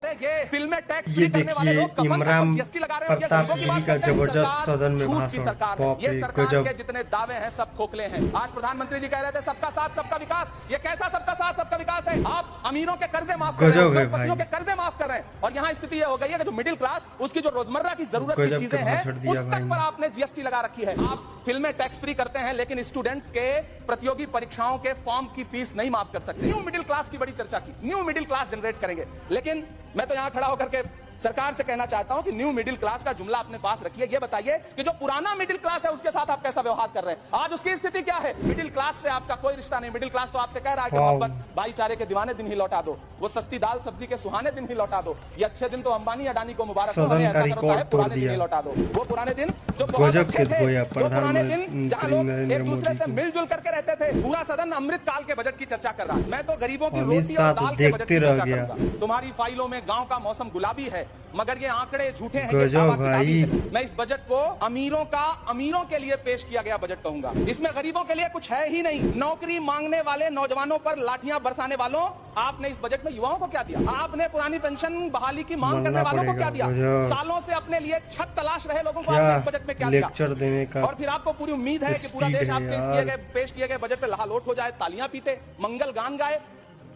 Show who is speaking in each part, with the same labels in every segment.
Speaker 1: ये फिल्में tax free करने वाले लोग कफन पर जीएसटी लगा रहे हैं। ये गरीबों की बात करते हैं। जबरदस्त सदन में छूट की सरकार है। ये सरकार के जितने दावे हैं सब खोखले हैं। आज प्रधानमंत्री जी कह रहे थे सबका साथ सबका विकास। ये कैसा सबका साथ सबका विकास है? आप अमीरों के कर्जे माफ कर रहे हैं, उद्योगपतियों के कर्जे माफ कर रहे हैं। और यहाँ स्थिति ये हो गई है कि जो मिडिल क्लास, उसकी जो रोजमर्रा की जरूरत की चीजें हैं उस तक पर आपने जीएसटी लगा रखी है। आप फिल्में टैक्स फ्री करते हैं लेकिन स्टूडेंट्स के प्रतियोगी परीक्षाओं के फॉर्म की फीस नहीं माफ कर सकते। न्यू मिडिल क्लास की बड़ी चर्चा की, न्यू मिडिल क्लास जनरेट करेंगे। लेकिन मैं तो यहां खड़ा होकर के सरकार से कहना चाहता हूं कि न्यू मिडिल क्लास का जुमला अपने पास रखिए। ये बताइए कि जो पुराना मिडिल क्लास है उसके साथ आप कैसा व्यवहार कर रहे हैं। आज उसकी स्थिति क्या है? मिडिल क्लास से आपका कोई रिश्ता नहीं। मिडिल क्लास तो आपसे कह रहा है कि मोहब्बत भाईचारे के दीवाने दिन ही लौटा दो, वो सस्ती दाल सब्जी के सुहाने दिन ही लौटा दो। ये अच्छे दिन तो अंबानी अडानी को मुबारक हो, हमें ऐसा करो साहब, पुराने दिन ही लौटा दो। वो पुराने दिन जो बहुत अच्छे थे, वो पुराने दिन जहां लोग एक दूसरे से मिलजुल करके रहते थे। पूरा सदन अमृत काल के बजट की चर्चा कर रहा है। मैं तो गरीबों की रोटी और दाल के बजट की चर्चा करूंगा। तुम्हारी फाइलों में गांव का मौसम गुलाबी है मगर ये आंकड़े झूठे हैं, ये दावा किताबी है। मैं इस बजट को अमीरों के लिए पेश किया गया बजट कहूंगा। इसमें गरीबों के लिए कुछ है ही नहीं। नौकरी मांगने वाले नौजवानों पर लाठियां बरसाने वालों, आपने इस बजट में युवाओं को क्या दिया? आपने पुरानी पेंशन बहाली की मांग करने वालों को क्या दिया? सालों से अपने लिए छत तलाश रहे लोगों को आपने इस बजट में क्या दिया? और फिर आपको पूरी उम्मीद है कि पूरा देश आपके पेश किए गए बजट पे लहालोट हो जाए, तालियां पीटे, मंगल गान गाए।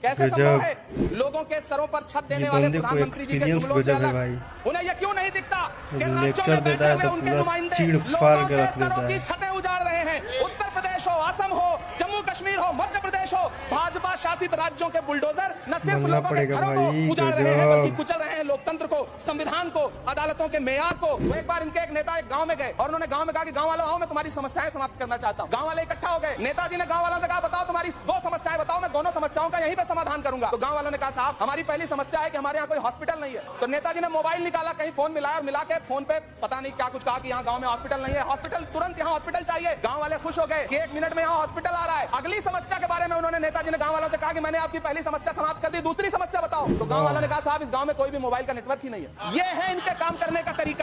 Speaker 1: कैसे संभव है? लोगों के सरों पर छत देने वाले प्रधानमंत्री जी के जुमलों से अलग उन्हें यह क्यों नहीं दिखता कि राज्यों में बैठे हुए उनके नुमाइंदे लोगों के सरों की छतें उजाड़ रहे हैं? उत्तर प्रदेश हो, असम हो, जम्मू कश्मीर हो, मध्य प्रदेश हो, भाजपा शासित राज्यों के बुलडोजर न सिर्फ लोगों के घरों को उजाड़ रहे हैं बल्कि कुचल रहे हैं लोकतंत्र को, संविधान को, अदालतों के मेयार को। वो एक बार इनके एक नेता एक गांव में गए और उन्होंने गांव में कहा कि गांव वालों आओ, मैं तुम्हारी समस्याएं समाप्त करना चाहता हूं। गांव वाले इकट्ठा हो गए। नेताजी ने गांव वालों से कहा बताओ तुम्हारी दो समस्याएं बताओ, मैं दोनों समस्याओं का यहीं पे समाधान करूंगा। तो गांव वालों ने कहा साहब हमारी पहली समस्या है कि हमारे यहाँ कोई हॉस्पिटल नहीं है। तो नेताजी ने मोबाइल निकाला, कहीं फोन मिलाया और मिला के फोन पे पता नहीं क्या कुछ कहा कि यहाँ गांव में हॉस्पिटल नहीं है, हॉस्पिटल तुरंत यहाँ हॉस्पिटल चाहिए। गांव वाले खुश हो गए कि 1 मिनट में यहाँ हॉस्पिटल आ रहा है। अगली समस्या के बारे में उन्होंने नेताजी ने गांव वालों से कहा कि मैंने आपकी पहली समस्या समाप्त कर दी, दूसरी समस्या बताओ। तो गांव वालों ने कहा साहब इस गांव में कोई भी मोबाइल का नेटवर्क ही नहीं है। ये है इनके काम करने का तरीका।